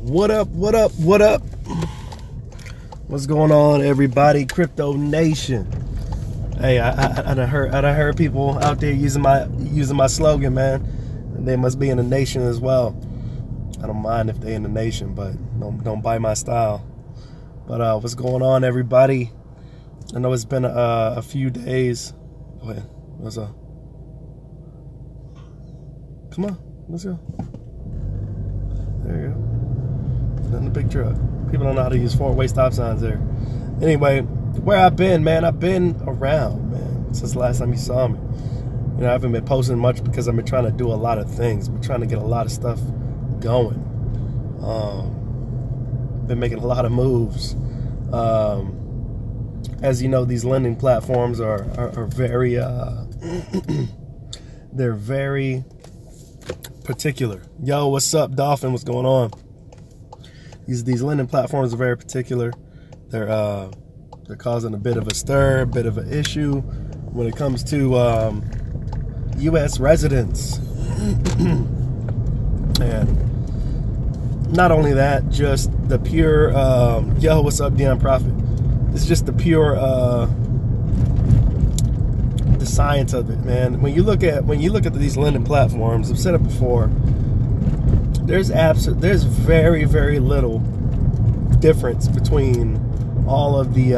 What up, what up, what up? What's going on, everybody? Crypto Nation. Hey, I heard people out there using my slogan, man. They must be in the nation as well. I don't mind if they in the nation, but don't buy my style. But what's going on, everybody? I know it's been a few days. Go ahead. What's up? Come on, let's go. There you go. In the big truck. People don't know how to use four-way stop signs there. Anyway, where I've been, man, I've been around, man, since the last time you saw me. You know, I haven't been posting much because I've been trying to do a lot of things. I've been trying to get a lot of stuff going. Been making a lot of moves. As you know, these lending platforms are very, they're very particular. Yo, what's up, Dolphin? What's going on? These lending platforms are very particular. They're causing a bit of a stir, a bit of an issue when it comes to U.S. residents. And not only that, just the pure yo, what's up, Dion Profit? It's just the pure the science of it, man. When you look at these lending platforms, I've said it before. There's very, very little difference between all these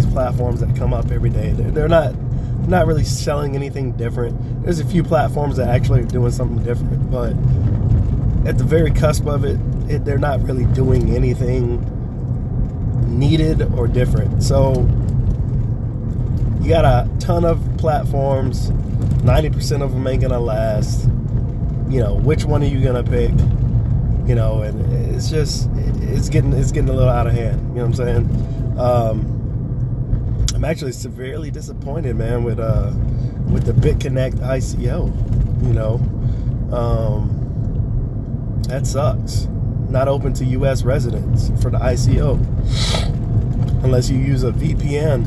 platforms that come up every day. They're not really selling anything different. There's a few platforms that actually are doing something different, but at the very cusp of it, they're not really doing anything needed or different. So you got a ton of platforms. 90% of them ain't gonna last. You know, which one are you gonna pick? You know, and it's getting a little out of hand. You know what I'm saying? I'm actually severely disappointed, man, with the bitconnect ICO. You know, that sucks. Not open to U.S. residents for the ICO unless you use a VPN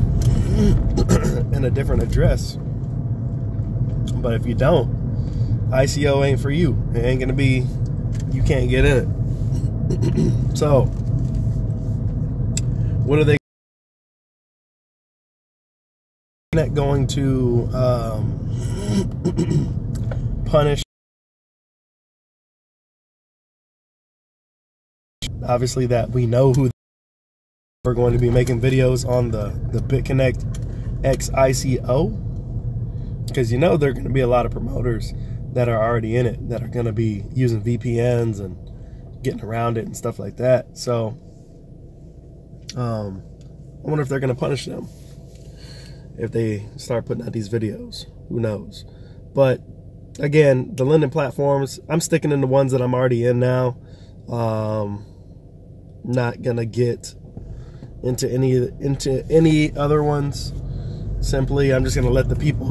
and a different address. But if you don't, ICO ain't for you. It ain't gonna be, you can't get in it. So what are they going to punish? Obviously that we know who are going to be making videos on the bitconnect X ICO, because you know there are going to be a lot of promoters that are already in it, that are going to be using VPNs and getting around it and stuff like that. So I wonder if they're going to punish them if they start putting out these videos. Who knows? But again, the lending platforms, I'm sticking in the ones that I'm already in now. Not gonna get into any other ones. Simply, I'm just gonna let the people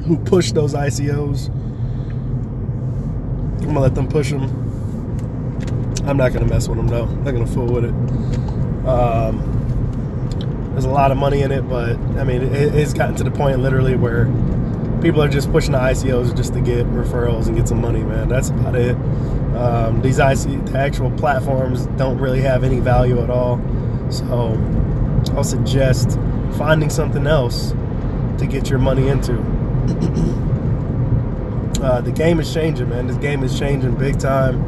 who push those ICOs, I'm gonna let them push them. I'm not gonna mess with them though. I'm not gonna fool with it. There's a lot of money in it, but I mean, it's gotten to the point literally where people are just pushing the ICOs just to get referrals and get some money, man. That's about it. The actual platforms don't really have any value at all. So I'll suggest finding something else to get your money into. The game is changing, man. This game is changing big time.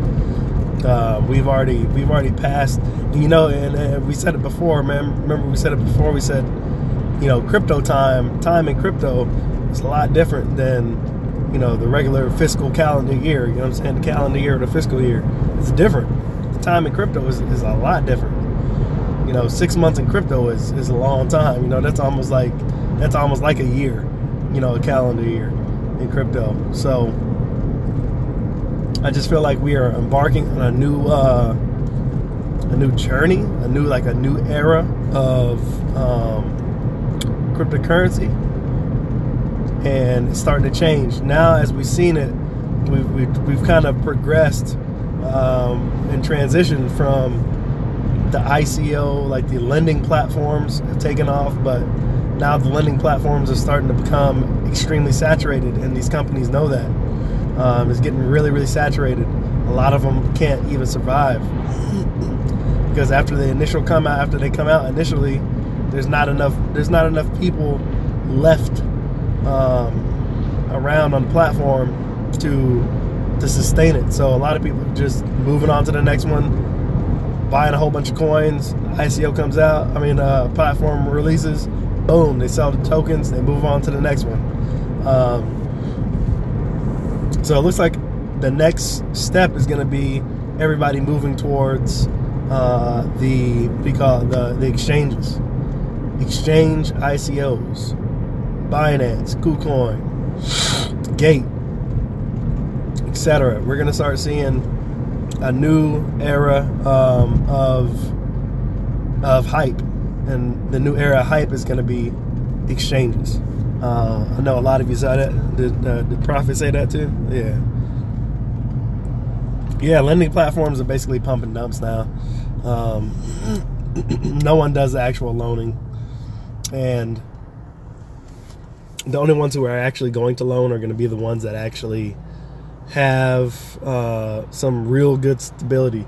We've already passed, you know, and we said it before, man. Remember we said it before. We said, you know, crypto time in crypto is a lot different than, you know, the regular fiscal calendar year. You know what I'm saying? The calendar year or the fiscal year, it's different. The time in crypto is a lot different. You know, 6 months in crypto is a long time. You know, that's almost like a year. You know, a calendar year in crypto. So I just feel like we are embarking on a new journey, a new era of cryptocurrency, and it's starting to change now. As we've seen it, we've kind of progressed and transitioned from the ICO, like the lending platforms have taken off, but now the lending platforms are starting to become extremely saturated, and these companies know that. It's getting really, really saturated. a lot of them can't even survive because after they come out initially, there's not enough people left around on the platform to sustain it. So a lot of people are just moving on to the next one, buying a whole bunch of coins. ICO comes out, platform releases, boom, they sell the tokens, they move on to the next one. So it looks like the next step is going to be everybody moving towards the exchanges, exchange ICOs, Binance, KuCoin, Gate, etc. We're going to start seeing a new era of hype, and the new era of hype is going to be exchanges. I know a lot of you saw that. Did Prophet say that too? Yeah, lending platforms are basically pump and dumps now. No one does the actual loaning, and the only ones who are actually going to loan are going to be the ones that actually have some real good stability.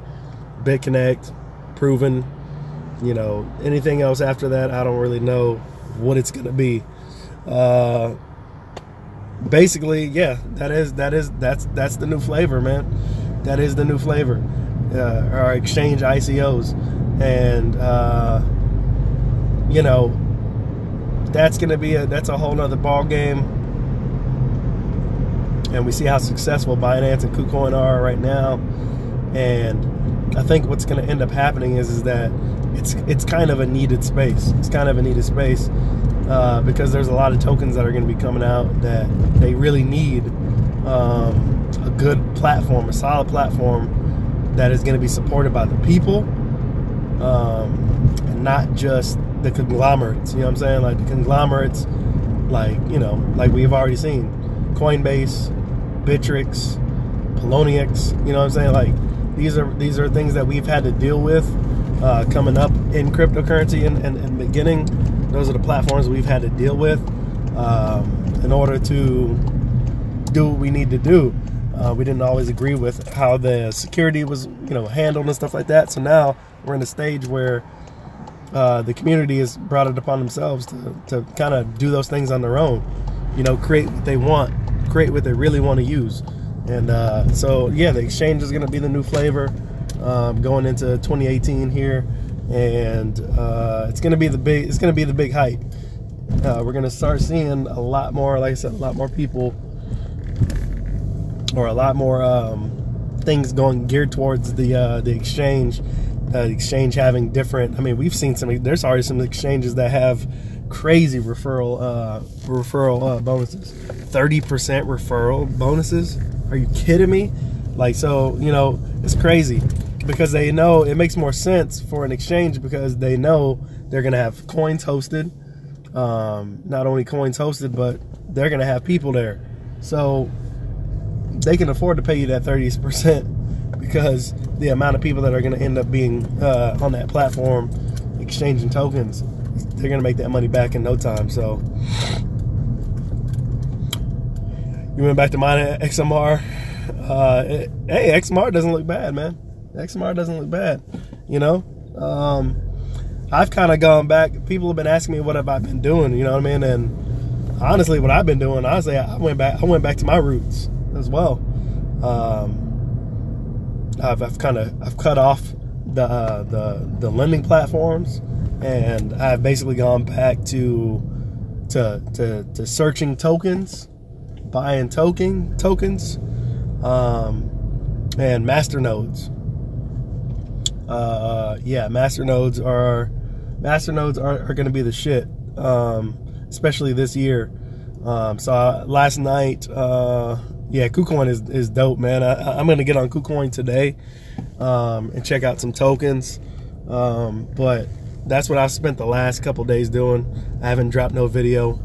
BitConnect, proven. Anything else after that, I don't really know what it's going to be. Basically, yeah, that's the new flavor, man. That is the new flavor. Our exchange ICOs, and that's a whole nother ball game. And we see how successful Binance and KuCoin are right now. And I think what's going to end up happening is that it's kind of a needed space. It's kind of a needed space because there's a lot of tokens that are going to be coming out that they really need a good platform, a solid platform that is going to be supported by the people, and not just the conglomerates. You know what I'm saying? Like the conglomerates, like we've already seen, Coinbase, Bittrex, Poloniex. You know what I'm saying? Like these are things that we've had to deal with coming up in cryptocurrency and the beginning. Those are the platforms we've had to deal with in order to do what we need to do. We didn't always agree with how the security was, handled and stuff like that. So now we're in a stage where the community has brought it upon themselves to kind of do those things on their own. Create what they want, create what they really want to use. And so yeah, the exchange is going to be the new flavor going into 2018 here, and it's going to be the big hype. We're going to start seeing a lot more, like I said, a lot more people, or a lot more things going geared towards the exchange. The exchange having different. We've seen there's already some exchanges that have crazy referral bonuses, 30% referral bonuses. Are you kidding me? It's crazy because they know it makes more sense for an exchange because they know they're gonna have coins hosted. Not only coins hosted, but they're gonna have people there, so they can afford to pay you that 30% because the amount of people that are going to end up being on that platform exchanging tokens, they're going to make that money back in no time. So you went back to mine XMR. Hey, XMR doesn't look bad, man. XMR doesn't look bad. I've kind of gone back. People have been asking me what have I been doing, you know what I mean? And honestly, what I've been doing, I went back to my roots as well. I've cut off the lending platforms, and I've basically gone back to searching tokens, buying tokens, and masternodes. Masternodes are going to be the shit, especially this year. So last night, KuCoin is dope, man. I'm going to get on KuCoin today and check out some tokens. But that's what I've spent the last couple days doing. I haven't dropped no video.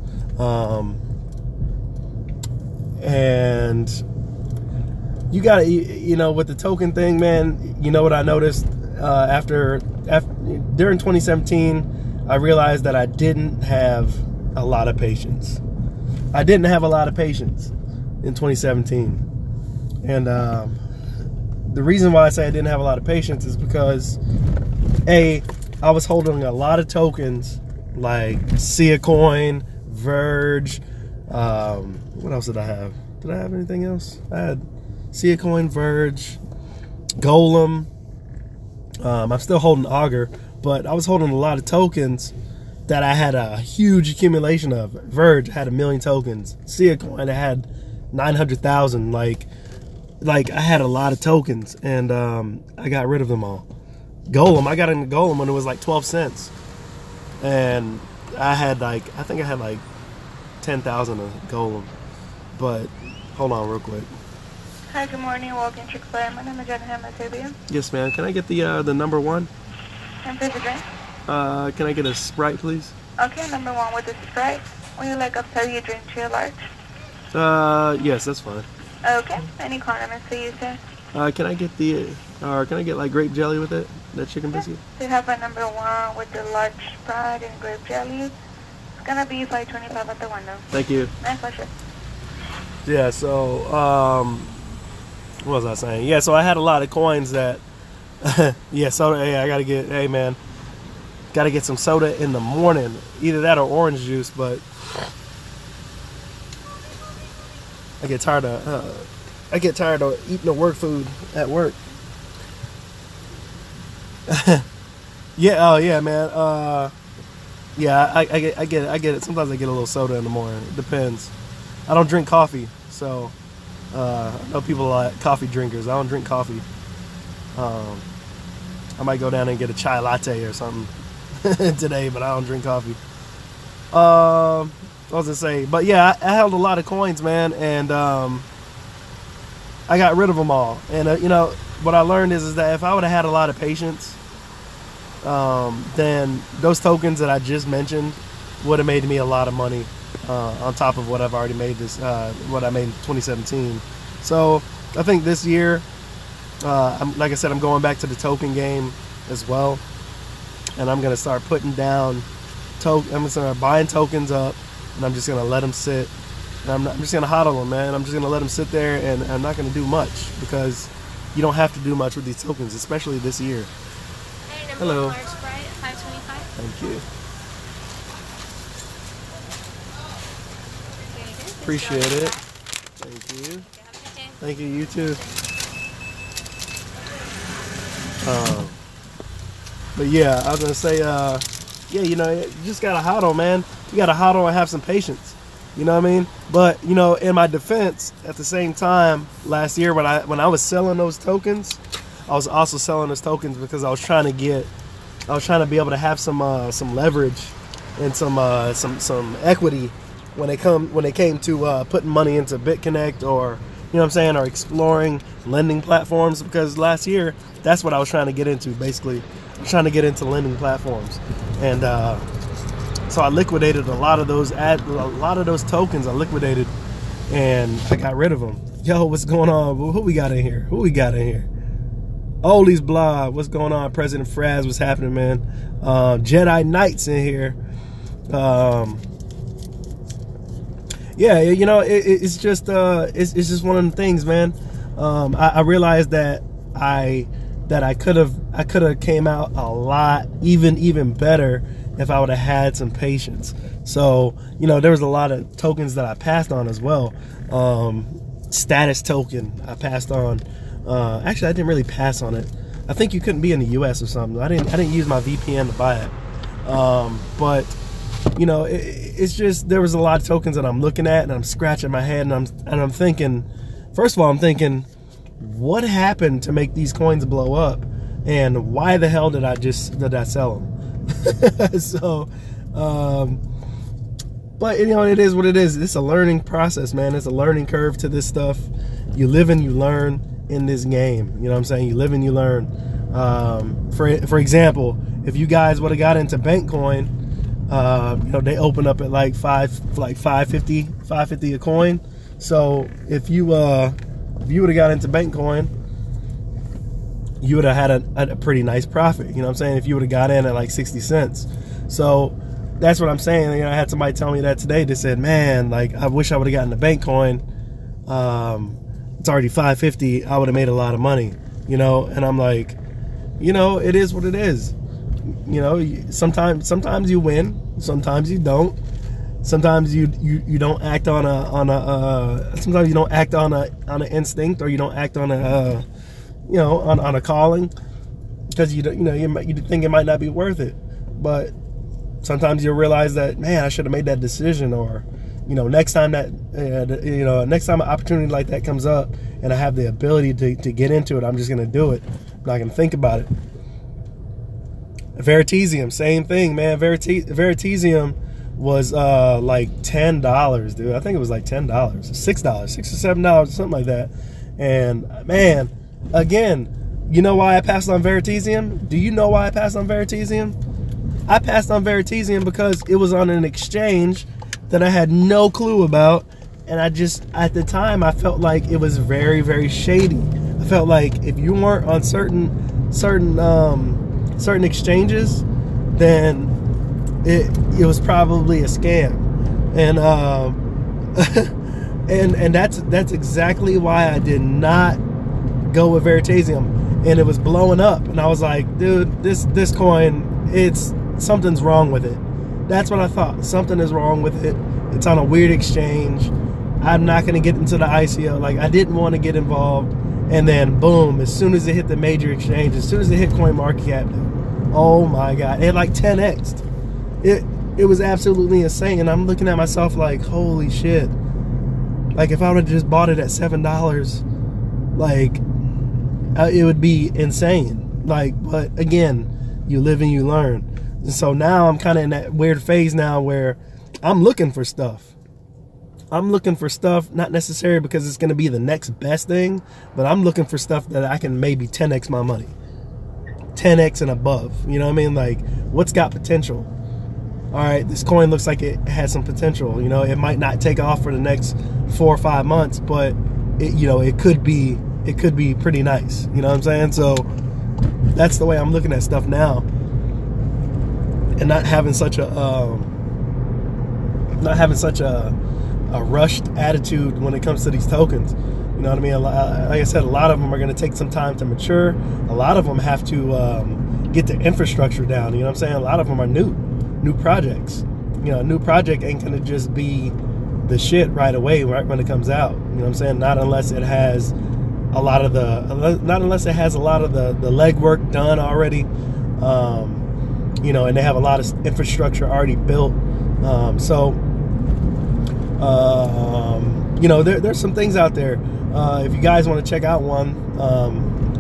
And you got to, with the token thing, man, you know what I noticed after during 2017, I realized that I didn't have a lot of patience. I didn't have a lot of patience in 2017, and the reason why I say I didn't have a lot of patience is because I was holding a lot of tokens like Sia Coin, Verge. What else did I have? Did I have anything else? I had Sia Coin, Verge, Golem. I'm still holding Augur, but I was holding a lot of tokens that I had a huge accumulation of. Verge had 1 million tokens. Sia Coin, I had 900,000. Like I had a lot of tokens, and I got rid of them all. Golem, I got into Golem when it was like 12 cents, and I think I had like 10,000 of Golem. But hold on real quick. Hi, good morning. Welcome to CHRYSOS. My name is Jen. How may I serve you? Yes, ma'am. Can I get the number one? And for the drink? Can I get a Sprite, please? Okay, number one with the Sprite. Would you like upsell your drink to your large? Yes, that's fine. Okay. Any condiments for you, sir? Can I get like grape jelly with it? That chicken biscuit? So you have a number one with the large Sprite and grape jelly. It's gonna be $5.25 at the window. Thank you. My pleasure. Yeah, so what was I saying? Yeah, so I had a lot of coins that yeah, soda. Hey, hey man, gotta get some soda in the morning. Either that or orange juice, but I get tired of eating the work food at work. Yeah, oh yeah, man. Yeah, I get it. Sometimes I get a little soda in the morning. It depends. I don't drink coffee, so I know people are like coffee drinkers. I don't drink coffee. I might go down and get a chai latte or something today, but I don't drink coffee. What was I say? But yeah, I held a lot of coins, man, and I got rid of them all. And you know what I learned is that if I would have had a lot of patience, then those tokens that I just mentioned would have made me a lot of money on top of what I've already made what I made in 2017. So I think this year, like I said, I'm going back to the token game as well, and I'm gonna start putting down I'm gonna start buying tokens up, and I'm just gonna let them sit. And I'm just gonna hodl them, man. I'm just gonna let them sit there, and I'm not gonna do much because you don't have to do much with these tokens, especially this year. Hey, hello. Large Sprite, $5.25. Thank you. Appreciate it. Thank you. Thank you. You too. But yeah, I was gonna say, yeah, you know, you just gotta hodl, man. You gotta hodl and have some patience. You know what I mean? But you know, in my defense, at the same time, last year when I was selling those tokens, I was also selling those tokens because I was trying to be able to have some leverage and some equity when it came to putting money into bitconnect, or you know what I'm saying, or exploring lending platforms, because last year that's what I was trying to get into. Basically, I was trying to get into lending platforms, and so I liquidated a lot of those tokens. I liquidated, and I got rid of them. Yo, what's going on? Who we got in here? Oli's Blob, what's going on? President Fraz, what's happening, man? Jedi Knights in here. Yeah, you know, it's just one of the things, man. I realized that I could have came out a lot even better if I would have had some patience. So, you know, there was a lot of tokens that I passed on as well. Status token I passed on. Actually, I didn't really pass on it. I think you couldn't be in the US or something. I didn't use my VPN to buy it. But you know, it's just, there was a lot of tokens that I'm looking at, and I'm scratching my head, and I'm thinking, first of all, I'm thinking, what happened to make these coins blow up, and why the hell did I sell them? So, but you know, it is what it is. It's a learning process, man. It's a learning curve to this stuff. You live and you learn in this game. You know what I'm saying? You live and you learn. For example, if you guys would have got into Bankcoin, you know, they open up at like 550 a coin. So if you would have got into Bankcoin, you would have had a pretty nice profit. You know what I'm saying? If you would have got in at like 60 cents. So that's what I'm saying. You know, I had somebody tell me that today. They said, man, like, I wish I would have gotten the Bankcoin. It's already 550. I would have made a lot of money. you know, and I'm like, you know, it is what it is. You know, sometimes you win, sometimes you don't. Sometimes you don't act on sometimes you don't act on an instinct, or you don't act on a you know, on a calling, because you think it might not be worth it. But sometimes you'll realize that, man, I should have made that decision, or, you know, next time next time an opportunity like that comes up and I have the ability to get into it, I'm just gonna do it. I'm not gonna think about it. Veritasium, same thing, man. Veritasium was like $10, dude. I think it was like $10, $6, $6 or $7, something like that. And man, again, you know why I passed on Veritasium? Do you know why I passed on Veritasium? I passed on Veritasium because it was on an exchange that I had no clue about, and I just, at the time, I felt like it was very, very shady. I felt like if you weren't on certain exchanges, then it was probably a scam. And and that's exactly why I did not go with Veritasium. And it was blowing up, and I was like, dude, this coin, something's wrong with it. That's what I thought. Something is wrong with it. It's on a weird exchange. I'm not going to get into the ICO. Like, I didn't want to get involved. And then, boom, as soon as it hit the major exchange, as soon as it hit CoinMarketCap, oh my God, it like 10x'd. It was absolutely insane. And I'm looking at myself like, holy shit. Like, if I would have just bought it at $7, like, it would be insane. Like, but again, you live and you learn. And so now I'm kind of in that weird phase now where I'm looking for stuff. I'm looking for stuff, not necessarily because it's going to be the next best thing, but I'm looking for stuff that I can maybe 10x my money. 10x and above. You know what I mean? Like, what's got potential? All right, this coin looks like it has some potential. You know, it might not take off for the next 4 or 5 months, but it could be pretty nice. You know what I'm saying? So that's the way I'm looking at stuff now. And not having such a rushed attitude when it comes to these tokens. You know what I mean? Like I said, a lot of them are going to take some time to mature. A lot of them have to get the infrastructure down. You know what I'm saying? A lot of them are new projects. You know, a new project ain't going to just be the shit right away, right when it comes out. You know what I'm saying? Not unless it has a lot of the legwork done already. You know, and they have a lot of infrastructure already built. You know, there's some things out there. If you guys want to check out one,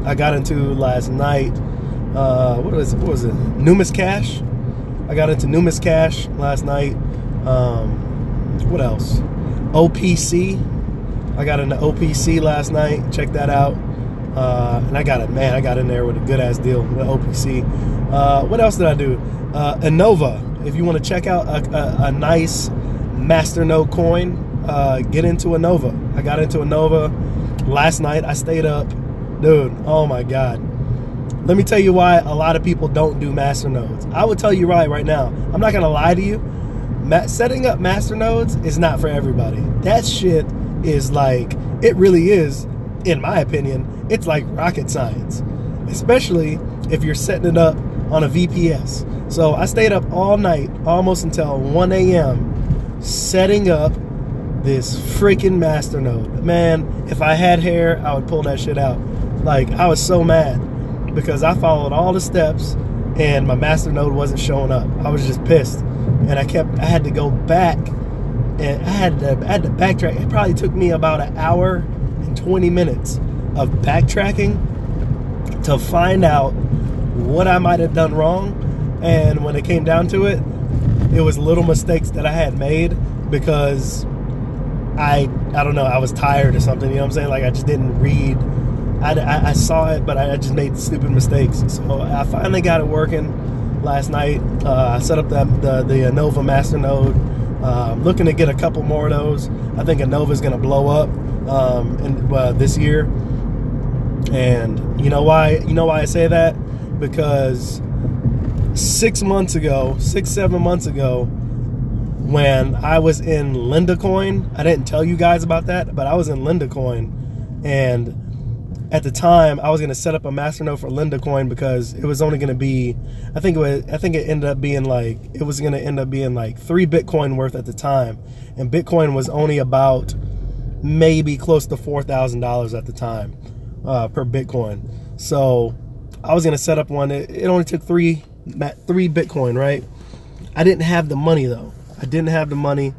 I got into last night. What was it? Numis Cash. I got into Numis Cash last night. What else? OPC. I got into OPC last night. Check that out. And I got in there with a good ass deal with OPC. What else did I do? Innova. If you want to check out a nice masternode coin, get into Innova. I got into Innova last night. I stayed up, dude. Oh my God. Let me tell you why a lot of people don't do masternodes. I would tell you right now. I'm not gonna lie to you. Setting up masternodes is not for everybody. That shit is like, it really is, in my opinion, it's like rocket science, especially if you're setting it up on a VPS. So I stayed up all night, almost until 1 a.m. setting up this freaking masternode. Man, if I had hair, I would pull that shit out. Like, I was so mad because I followed all the steps and my masternode wasn't showing up. I was just pissed. And I had to go back, and I had to backtrack. It probably took me about an hour and 20 minutes of backtracking to find out what I might have done wrong. And when it came down to it, it was little mistakes that I had made because I don't know, I was tired or something, you know what I'm saying? Like, I just didn't read. I saw it, but I just made stupid mistakes. So I finally got it working last night. I set up the Innova masternode. I'm looking to get a couple more of those. I think Innova's going to blow up this year. And you know why I say that? Because 7 months ago, when I was in Linda Coin, I didn't tell you guys about that, but I was in Linda Coin, and at the time, I was gonna set up a masternode for Linda Coin because it was only gonna be, I think it ended up being like, it was gonna end up being like 3 Bitcoin worth at the time, and Bitcoin was only about maybe close to $4,000 at the time per Bitcoin. So I was gonna set up one. It only took 3 Bitcoin, right? I didn't have the money though. I didn't have the money,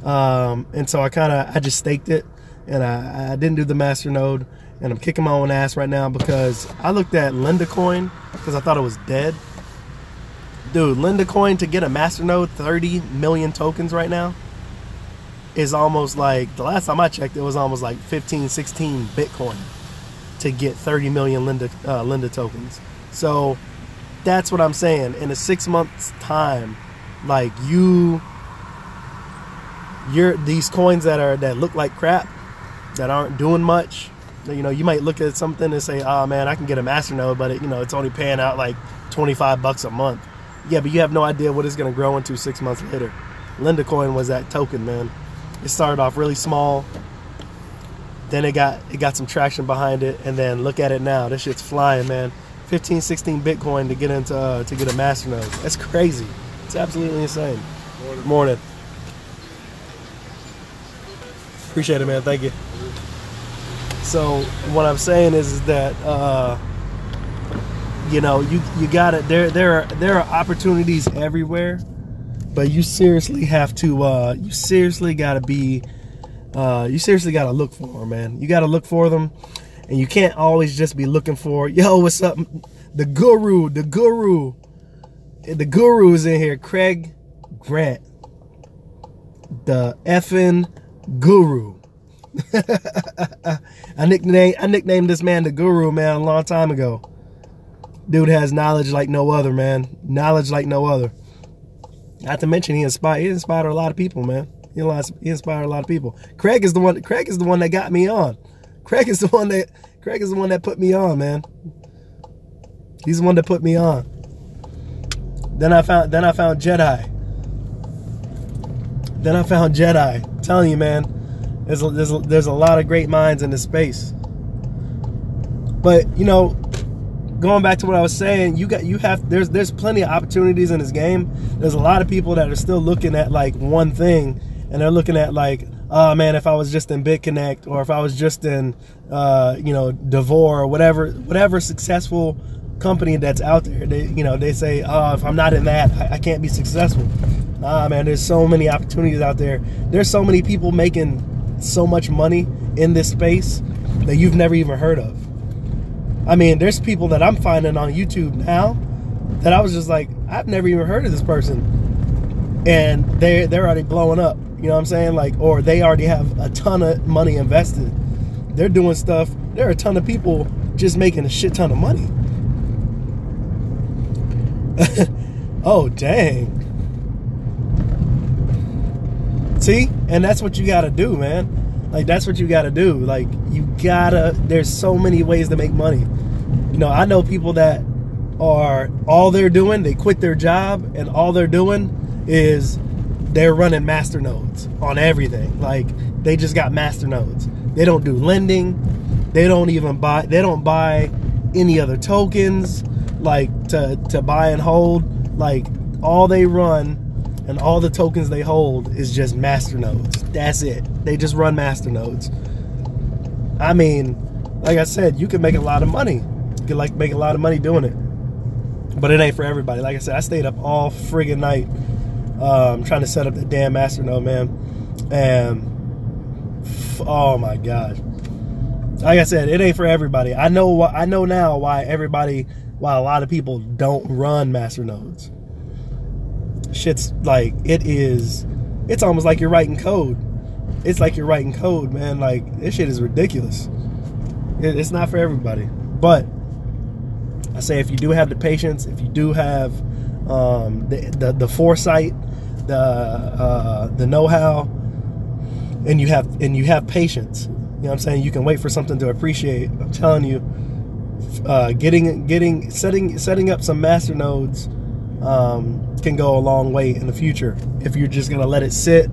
and so I just staked it, and I didn't do the masternode. And I'm kicking my own ass right now because I looked at Linda Coin because I thought it was dead. Dude, Linda Coin, to get a masternode, 30 million tokens right now, is almost like, the last time I checked, it was almost like 15, 16 Bitcoin to get 30 million Linda tokens. So that's what I'm saying. In a 6 months time, like these coins that look like crap, that aren't doing much. You know, you might look at something and say, oh man, I can get a masternode, but it's only paying out like $25 a month. Yeah, but you have no idea what it's going to grow into 6 months later. Linda Coin was that token, man. It started off really small, then it got some traction behind it, and then look at it now. This shit's flying, man. 15, 16 Bitcoin to get a masternode. That's crazy. It's absolutely insane. Morning. Appreciate it, man. Thank you. So what I'm saying is that you got it. There are opportunities everywhere, but you seriously have to. You seriously got to look for them, man. You got to look for them, and you can't always just be looking for. Yo, what's up? The guru is in here. Craig Grant, the effing guru. I nicknamed this man the guru, man, a long time ago. Dude has knowledge like no other, man. Knowledge like no other. Not to mention he inspired a lot of people, man. He inspired a lot of people. Craig is the one that got me on. Craig is the one that put me on, man. He's the one that put me on. Then I found Jedi. I'm telling you, man. There's a lot of great minds in this space. But going back to what I was saying, there's plenty of opportunities in this game. There's a lot of people that are still looking at like one thing, and they're looking at like, oh man, if I was just in BitConnect, or if I was just in Devore, or whatever successful company that's out there, they say, oh, if I'm not in that, I can't be successful. Nah, man, there's so many opportunities out there. There's so many people making so much money in this space that you've never even heard of. I mean, there's people that I'm finding on YouTube now that I was just like, I've never even heard of this person, and they're already blowing up. You know what I'm saying? Like, or they already have a ton of money invested. They're doing stuff. There are a ton of people just making a shit ton of money. Oh dang. See? And that's what you gotta do, man. Like, that's what you gotta do. Like, there's so many ways to make money. I know people that all they're doing, they quit their job, and all they're doing is they're running masternodes on everything. Like, they just got masternodes. They don't do lending. They don't buy any other tokens, like, to buy and hold. Like, all they run and all the tokens they hold is just masternodes. That's it. They just run masternodes. I mean, like I said, you can make a lot of money. You can make a lot of money doing it. But it ain't for everybody. Like I said, I stayed up all friggin' night trying to set up the damn masternode, man. And oh my gosh. Like I said, it ain't for everybody. I know now why a lot of people don't run masternodes. Shit's like, it's almost like you're writing code. It's like you're writing code, man. Like, this shit is ridiculous. It's not for everybody. But I say, if you do have the patience, if you do have the foresight, the know-how, and you have patience, you know what I'm saying, you can wait for something to appreciate. I'm telling you, setting up some masternodes can go a long way in the future if you're just gonna let it sit.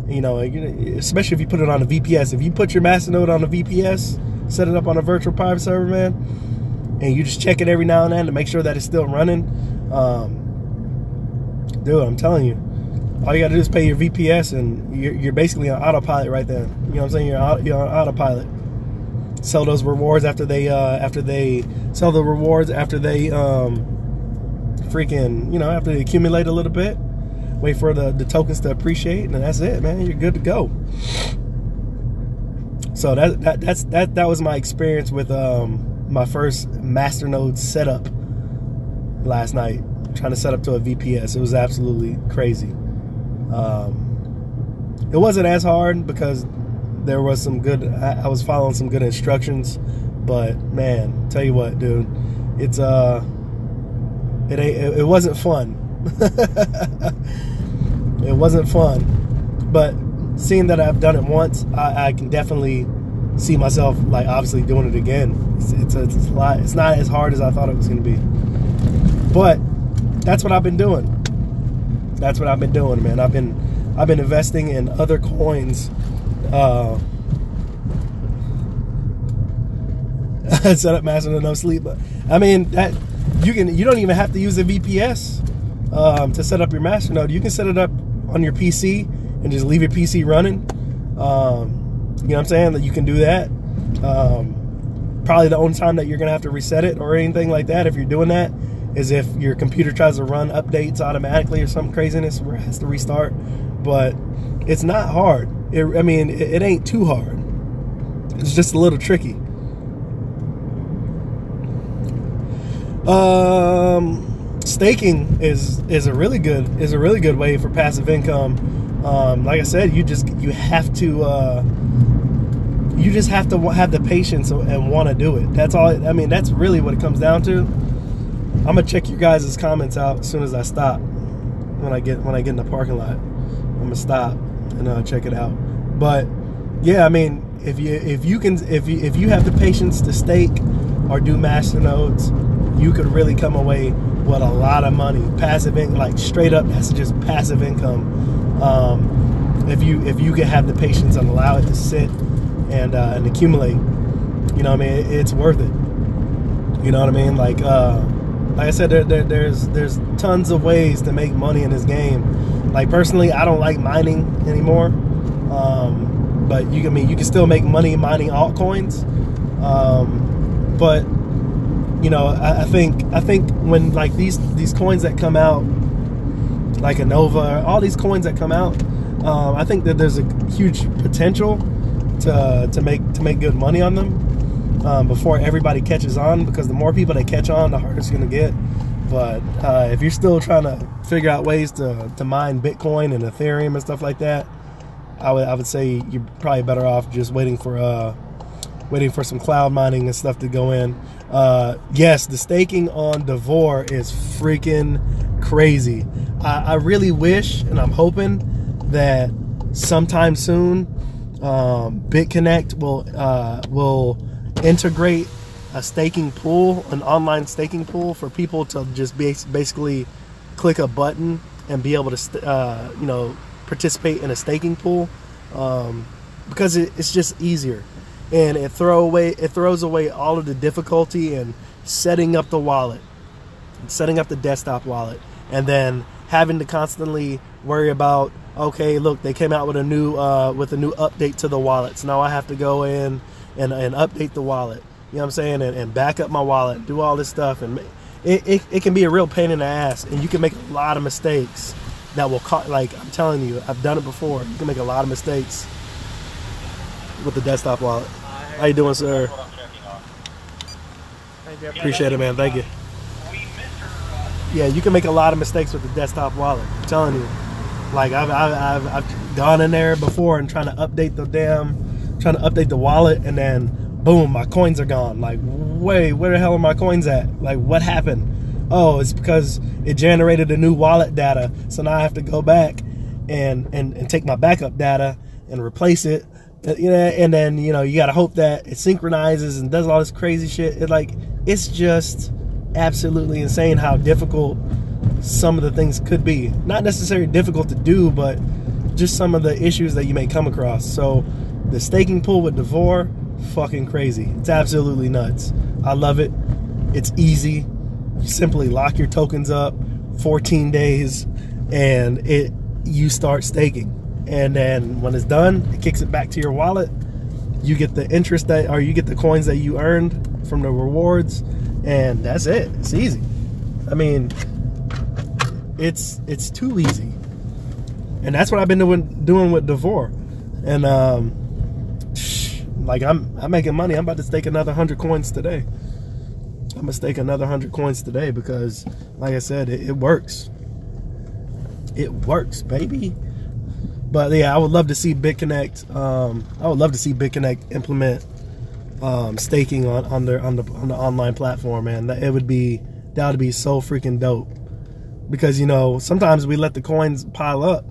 Especially if you put it on a VPS. If you put your masternode on a VPS, set it up on a virtual private server, man, and you just check it every now and then to make sure that it's still running. Dude, I'm telling you, all you gotta do is pay your VPS, and you're basically on autopilot right then. You know what I'm saying? You're on autopilot. Sell those rewards after they sell the rewards after they freaking, you know, after they accumulate a little bit. Wait for the tokens to appreciate, and that's it, man. You're good to go. So that was my experience with my first masternode setup last night. Trying to set up to a VPS. It was absolutely crazy. It wasn't as hard because there was some good, I was following some good instructions, but man, tell you what, dude, it wasn't fun. It wasn't fun, but seeing that I've done it once, I can definitely see myself, like, obviously doing it again. It's a lot. It's not as hard as I thought it was going to be, but that's what I've been doing. That's what I've been doing, man. I've been investing in other coins. Set up master no sleep. But I mean, that you don't even have to use a VPS to set up your masternode. You can set it up on your PC and just leave your PC running. You know what I'm saying? That you can do that. Probably the only time that you're gonna have to reset it or anything like that, if you're doing that, is if your computer tries to run updates automatically or some craziness where it has to restart. But it's not hard. I mean, it ain't too hard. It's just a little tricky. Staking is a really good way for passive income. Like I said, you just have to have the patience and want to do it. That's all. I mean, that's really what it comes down to. I'm gonna check your guys' comments out as soon as I stop. When I get in the parking lot, I'm gonna stop and check it out. But yeah, I mean, if you have the patience to stake or do masternodes, you could really come away with a lot of money. Passive income, like straight up, that's just passive income. If you can have the patience and allow it to sit and accumulate, you know what I mean, it's worth it. You know what I mean? Like I said, there's tons of ways to make money in this game. Like personally, I don't like mining anymore, but you can still make money mining altcoins. But you know, I think when like these coins that come out, like a Nova, all these coins that come out, I think that there's a huge potential to make good money on them before everybody catches on, because the more people that catch on, the harder it's gonna get. But if you're still trying to figure out ways to mine Bitcoin and Ethereum and stuff like that, I would say you're probably better off just waiting for some cloud mining and stuff to go in. Yes, the staking on Devore is freaking crazy. I really wish, and I'm hoping that sometime soon bitconnect will integrate a staking pool, an online staking pool, for people to just basically click a button and be able to you know, participate in a staking pool, because it's just easier. And it throws away all of the difficulty in setting up the wallet, setting up the desktop wallet, and then having to constantly worry about, okay, look, they came out with a new update to the wallet, so now I have to go in and update the wallet. You know what I'm saying? And back up my wallet, do all this stuff, and it can be a real pain in the ass, and you can make a lot of mistakes that will like, I'm telling you, I've done it before. You can make a lot of mistakes with the desktop wallet. How you doing, sir? Appreciate it, man. Thank you. Yeah, you can make a lot of mistakes with the desktop wallet. I'm telling you. Like I've gone in there before and trying to update the wallet, and then boom, my coins are gone. Like, wait, where the hell are my coins at? Like, what happened? Oh, it's because it generated a new wallet data. So now I have to go back and take my backup data and replace it. You know, and then, you know, you got to hope that it synchronizes and does all this crazy shit. It's just absolutely insane how difficult some of the things could be. Not necessarily difficult to do, but just some of the issues that you may come across. So the staking pool with Devore, fucking crazy. It's absolutely nuts. I love it. It's easy. You simply lock your tokens up 14 days and you start staking. And then when it's done, it kicks it back to your wallet. You get the interest you get the coins that you earned from the rewards, and that's it. It's easy. I mean, it's too easy. And that's what I've been doing with Devore. And like I'm making money. I'm about to stake another 100 coins today. I'm gonna stake another 100 coins today because, like I said, it works. It works, baby. But yeah, I would love to see bitconnect. I would love to see bitconnect implement staking on the online platform, man. That would be so freaking dope. Because, you know, sometimes we let the coins pile up.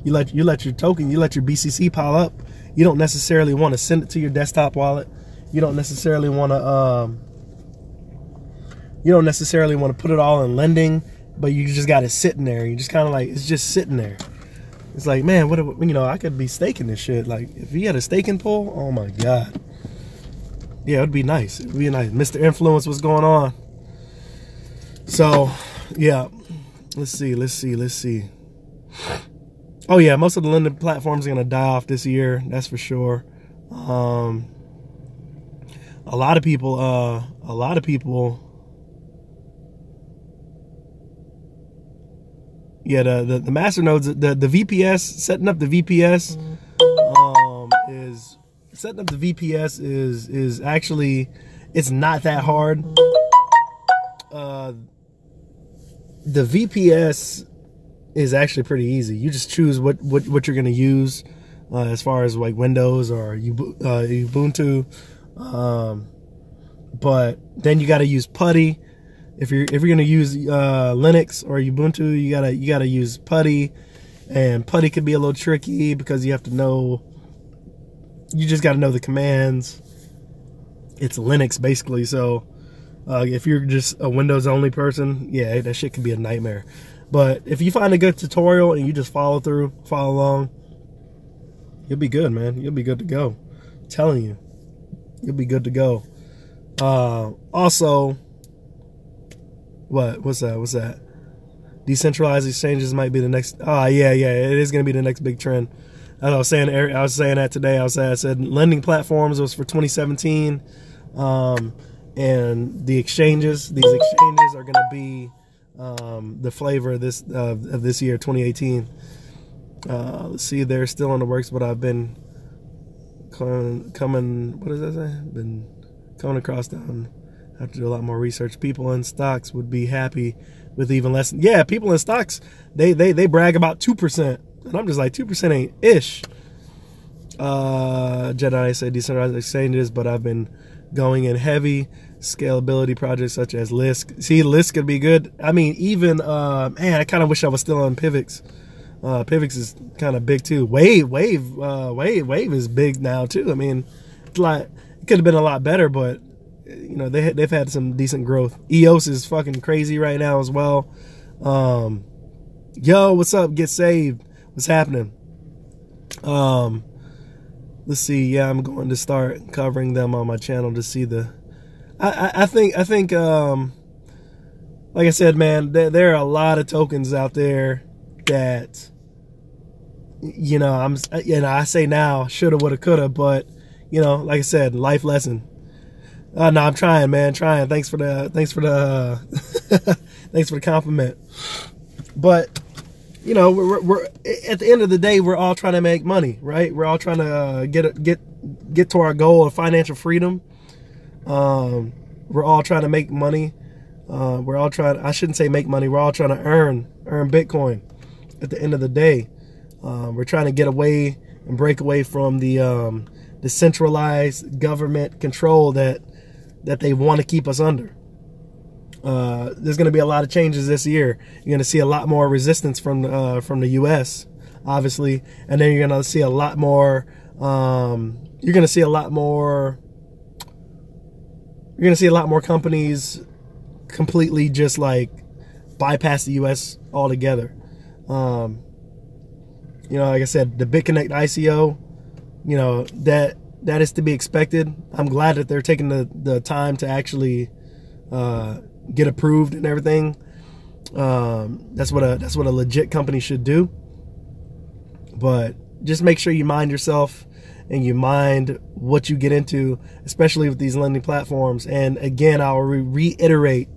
You let your token, you let your BCC pile up. You don't necessarily want to send it to your desktop wallet. You don't necessarily want to put it all in lending, but you just got it sitting there. You just kind of like, it's just sitting there. It's like, man, I could be staking this shit. Like, if he had a staking pool, oh my God. Yeah, it'd be nice. It'd be nice. Mr. Influence, what's going on? So, yeah. Let's see. Oh yeah, most of the lending platforms are gonna die off this year. That's for sure. A lot of people. Yeah, the masternodes, the VPS, setting up the VPS is actually, it's not that hard. The VPS is actually pretty easy. You just choose what you're gonna use as far as like Windows or Ubuntu, but then you got to use PuTTY. If you're gonna use Linux or Ubuntu, you gotta use PuTTY, and PuTTY could be a little tricky because you just gotta know the commands. It's Linux basically, so if you're just a Windows only person, yeah, that shit can be a nightmare. But if you find a good tutorial and you just follow along, you'll be good, man. You'll be good to go. I'm telling you, you'll be good to go. Also, what's that? Decentralized exchanges might be the next. Yeah, it is going to be the next big trend. I was saying that today. I said lending platforms was for 2017, and these exchanges are going to be the flavor of this year, 2018. Let's see, they're still in the works, but I've been coming. What does that say? Been coming across down. Have to do a lot more research. People in stocks would be happy with even less. Yeah, people in stocks, they brag about 2%, and I'm just like, 2% ain't ish. Jedi said decentralized exchanges, but I've been going in heavy scalability projects such as Lisk. See, Lisk could be good. I mean, even man, I kind of wish I was still on Pivx. Pivx is kind of big too. Wave is big now too. I mean, it's like, it could have been a lot better, but you know, they've had some decent growth. EOS is fucking crazy right now as well. Yo, what's up? Get saved. What's happening? Let's see. Yeah, I'm going to start covering them on my channel to see the. I think like I said, man, there are a lot of tokens out there that, you know, I say now, shoulda, woulda, coulda, but you know, like I said, life lesson. No, I'm trying, man. Trying. Thanks for the thanks for the compliment. But you know, we're at the end of the day, we're all trying to make money, right? We're all trying to get to our goal of financial freedom. We're all trying to make money. We're all trying. I shouldn't say make money. We're all trying to earn Bitcoin. At the end of the day, we're trying to get away and break away from the centralized government control that they want to keep us under. There's going to be a lot of changes this year. You're going to see a lot more resistance from the U.S., obviously, and then you're going to see a lot more. You're going to see a lot more companies completely just like bypass the U.S. altogether. You know, like I said, the BitConnect ICO, you know, that that is to be expected. I'm glad that they're taking the time to actually get approved and everything. That's what a legit company should do. But just make sure you mind yourself and you mind what you get into, especially with these lending platforms. And again, I'll reiterate,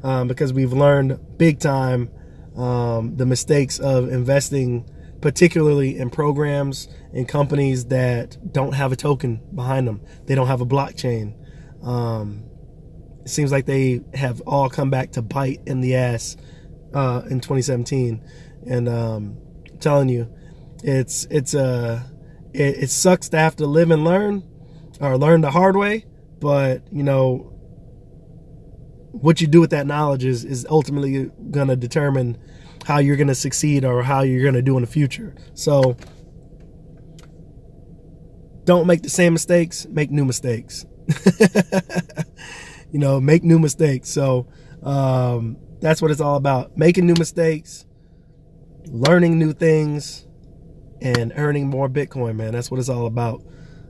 because we've learned big time the mistakes of investing, particularly in programs and companies that don't have a token behind them. They don't have a blockchain. It seems like they have all come back to bite in the ass in 2017. And I'm telling you, it sucks to have to live and learn, or learn the hard way. But you know, what you do with that knowledge is ultimately going to determine how you're going to succeed or how you're going to do in the future. So don't make the same mistakes, make new mistakes. You know, make new mistakes. So that's what it's all about. Making new mistakes, learning new things, and earning more Bitcoin, man. That's what it's all about.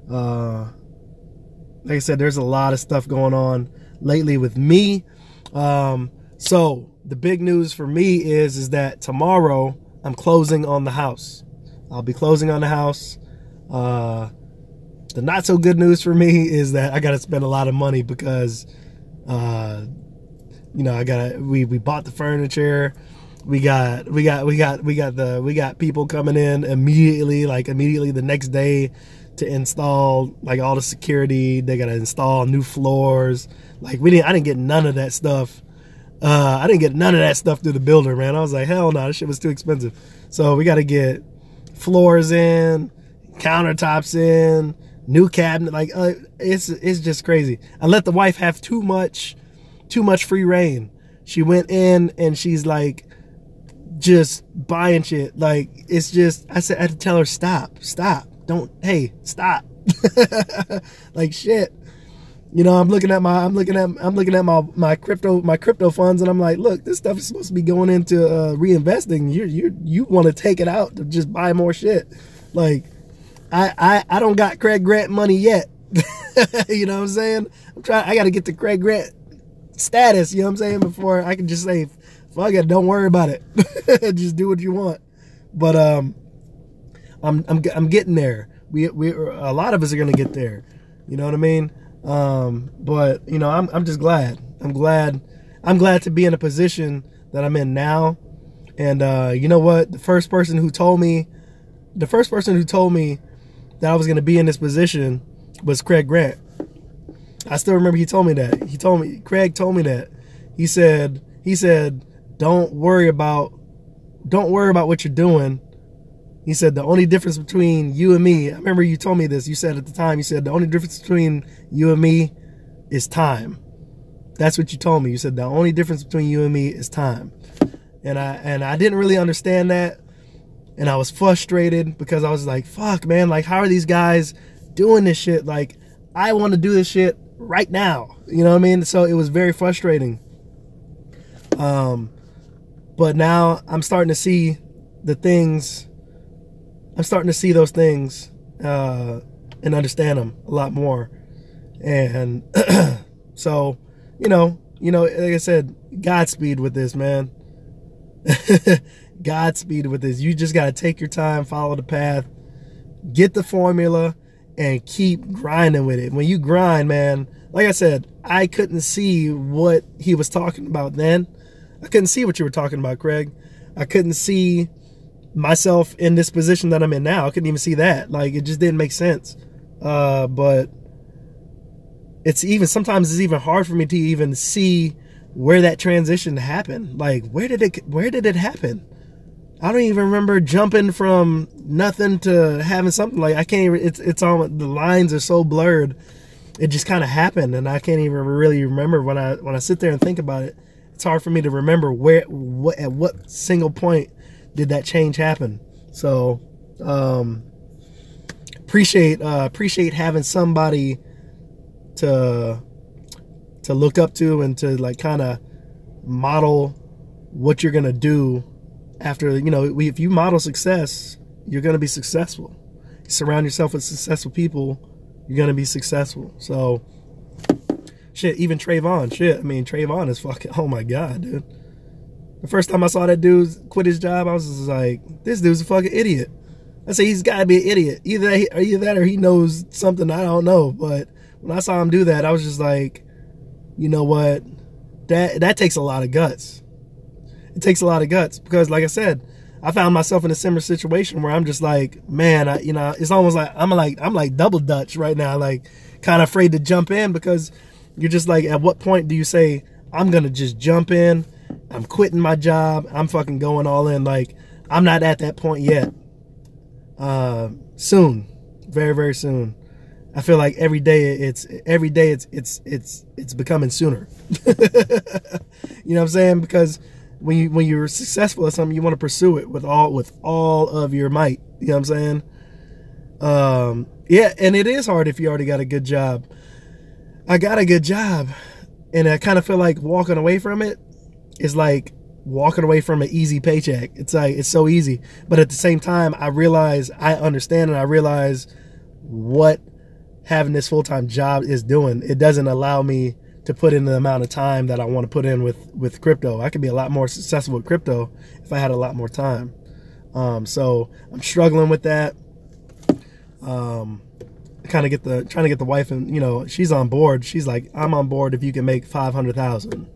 Like I said, there's a lot of stuff going on lately with me. So the big news for me is that tomorrow I'm closing on the house. I'll be closing on the house. The not so good news for me is that I got to spend a lot of money because, you know, we bought the furniture. We got people coming in immediately the next day to install like all the security. They got to install new floors. Like I didn't get none of that stuff. I didn't get none of that stuff through the builder, man. I was like, hell no, this shit was too expensive. So we got to get floors in, countertops in, new cabinet. Like it's just crazy. I let the wife have too much free reign. She went in and she's like just buying shit. Like it's just, I had to tell her stop, stop. Like shit. You know, I'm looking at my crypto funds, and I'm like, look, this stuff is supposed to be going into reinvesting. You want to take it out to just buy more shit. Like I don't got Craig Grant money yet. You know what I'm saying? I got to get the Craig Grant status, you know what I'm saying, before I can just say, fuck it, don't worry about it. Just do what you want. But I'm getting there. We a lot of us are gonna get there. You know what I mean? But you know, I'm just glad. I'm glad to be in a position that I'm in now. And you know what? The first person who told me that I was gonna be in this position was Craig Grant. I still remember he told me that. Craig told me that. He said, don't worry about what you're doing. He said, the only difference between you and me, I remember you told me this. You said at the time, you said, the only difference between you and me is time. That's what you told me. You said, the only difference between you and me is time. And I didn't really understand that. And I was frustrated because I was like, fuck, man, like, how are these guys doing this shit? Like, I want to do this shit right now. You know what I mean? So it was very frustrating. But now I'm starting to see the things. I'm starting to see those things and understand them a lot more. And so, you know, like I said, Godspeed with this, man. Godspeed with this. You just got to take your time, follow the path, get the formula, and keep grinding with it. When you grind, man, like I said, I couldn't see what he was talking about then. I couldn't see what you were talking about, Craig. I couldn't see myself in this position that I'm in now. I couldn't even see that. Like, it just didn't make sense. But sometimes it's even hard for me to even see where that transition happened. Like, where did it happen? I don't even remember jumping from nothing to having something. Like, I can't even, it's all, the lines are so blurred. It just kind of happened, and I can't even really remember. When I sit there and think about it, it's hard for me to remember at what single point did that change happen. So appreciate having somebody to look up to and to like kind of model what you're gonna do after, you know, if you model success, you're gonna be successful. You surround yourself with successful people, you're gonna be successful. So shit, even Trayvon, shit. I mean, Trayvon is fucking, oh my God, dude. The first time I saw that dude quit his job, I was just like, this dude's a fucking idiot. I say he's gotta be an idiot. Either that or he knows something I don't know. But when I saw him do that, I was just like, you know what? That takes a lot of guts. It takes a lot of guts because, like I said, I found myself in a similar situation where I'm just like, man, it's almost like I'm like double Dutch right now, like kind of afraid to jump in because you're just like, at what point do you say, I'm gonna just jump in, I'm quitting my job, I'm fucking going all in? Like, I'm not at that point yet. Soon, very, very soon. I feel like every day it's becoming sooner. You know what I'm saying? Because when you're successful at something, you want to pursue it with all of your might. You know what I'm saying? Yeah, and it is hard if you already got a good job. I got a good job, and I kind of feel like walking away from it is like walking away from an easy paycheck. It's like, it's so easy. But at the same time, I understand and I realize what having this full-time job is doing. It doesn't allow me to put in the amount of time that I want to put in with crypto. I could be a lot more successful with crypto if I had a lot more time. So I'm struggling with that. Trying to get the wife, and you know, she's on board. She's like, I'm on board if you can make 500,000.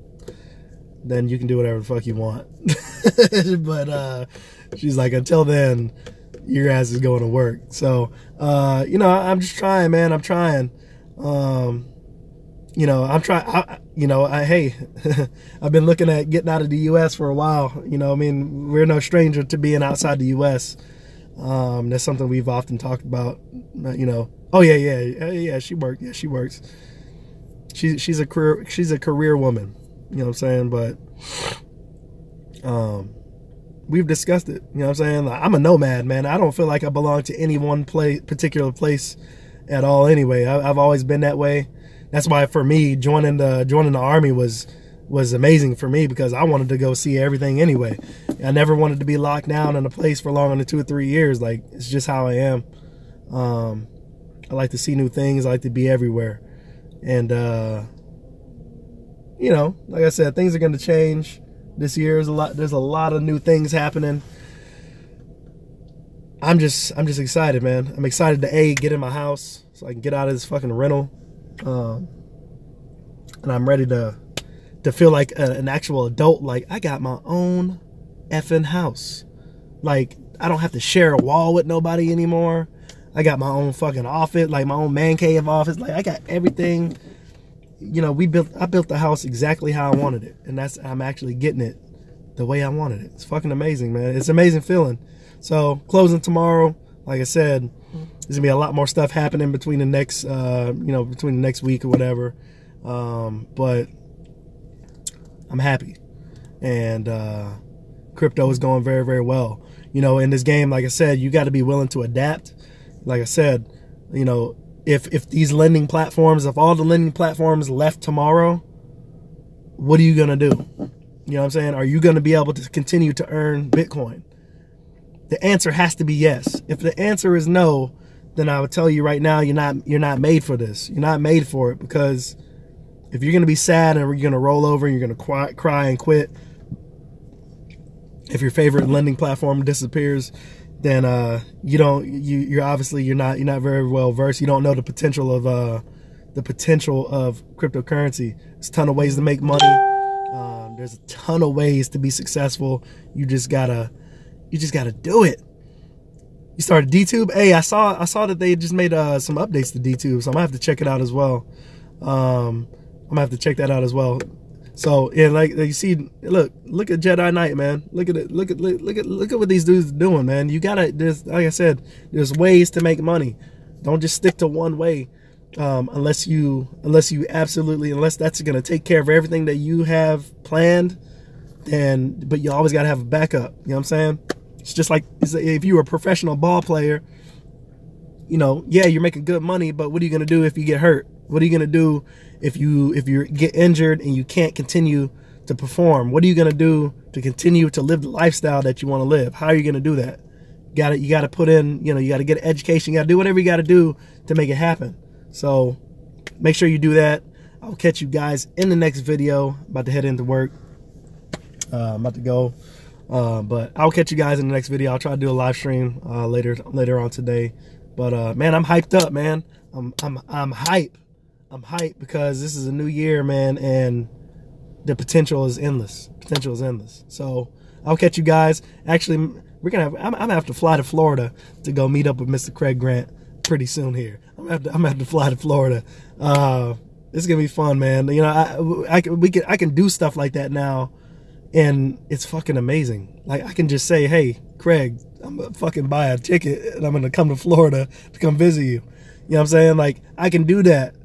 Then you can do whatever the fuck you want. But she's like, until then, your ass is going to work. So you know, I'm just trying, man. I'm trying. You know, I'm trying. Hey, I've been looking at getting out of the U.S. for a while. You know, I mean, we're no stranger to being outside the U.S. That's something we've often talked about. You know, oh yeah. She works. Yeah, she works. She's a career woman. You know what I'm saying? But we've discussed it. You know what I'm saying? Like, I'm a nomad, man. I don't feel like I belong to any one particular place at all anyway. I've always been that way. That's why for me, joining the army was amazing for me, because I wanted to go see everything anyway. I never wanted to be locked down in a place for longer than 2 or 3 years. Like, it's just how I am. I like to see new things. I like to be everywhere. And you know, like I said, things are going to change this year. There's a lot of new things happening. I'm just excited, man. I'm excited to get in my house so I can get out of this fucking rental. And I'm ready to feel like an actual adult. Like, I got my own effing house. Like, I don't have to share a wall with nobody anymore. I got my own fucking office, like my own man cave office. Like, I got everything. You know, I built the house exactly how I wanted it, and I'm actually getting it the way I wanted it. It's fucking amazing, man. It's an amazing feeling. So, closing tomorrow, like I said, there's gonna be a lot more stuff happening between the next, between the next week or whatever. But I'm happy, and crypto is going very, very well. You know, in this game, like I said, you got to be willing to adapt. Like I said, you know, if these lending platforms, if all the lending platforms left tomorrow, what are you gonna do? You know what I'm saying? Are you gonna be able to continue to earn Bitcoin? The answer has to be yes. If the answer is no, then I would tell you right now, you're not made for this. You're not made for it, because if you're gonna be sad and you're gonna roll over and you're gonna cry and quit, if your favorite lending platform disappears, then you're obviously not very well versed. You don't know the potential of cryptocurrency. There's a ton of ways to make money. There's a ton of ways to be successful. You just gotta do it. You started DTube. Hey, I saw that they just made some updates to DTube, so I'm gonna have to check it out as well. I'm gonna have to check that out as well. So yeah, like you see, look at Jedi Knight, man. Look at it. Look at what these dudes are doing, man. You gotta. Like I said, there's ways to make money. Don't just stick to one way, unless that's gonna take care of everything that you have planned. But you always gotta have a backup. You know what I'm saying? It's just like if you were a professional ball player. You know, yeah, you're making good money, but what are you gonna do if you get hurt? What are you gonna do if you get injured and you can't continue to perform? What are you gonna do to continue to live the lifestyle that you want to live? How are you gonna do that? You gotta put in, you know, you gotta get an education, you gotta do whatever you gotta do to make it happen. So make sure you do that. I'll catch you guys in the next video. I'm about to head into work. I'm about to go. But I'll catch you guys in the next video. I'll try to do a live stream later on today. But man, I'm hyped up, man. I'm hype. I'm hyped because this is a new year, man, and the potential is endless. Potential is endless. So I'll catch you guys. Actually, I'm gonna have to fly to Florida to go meet up with Mr. Craig Grant pretty soon here. I'm gonna have to fly to Florida. It's gonna be fun, man. You know, I can do stuff like that now, and it's fucking amazing. Like, I can just say, hey, Craig, I'm gonna fucking buy a ticket and I'm gonna come to Florida to come visit you. You know what I'm saying? Like, I can do that.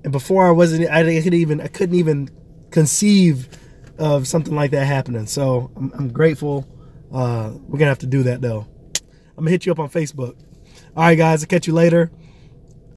And before I couldn't even conceive of something like that happening. So I'm grateful. We're gonna have to do that though. I'm gonna hit you up on Facebook. All right, guys, I'll catch you later.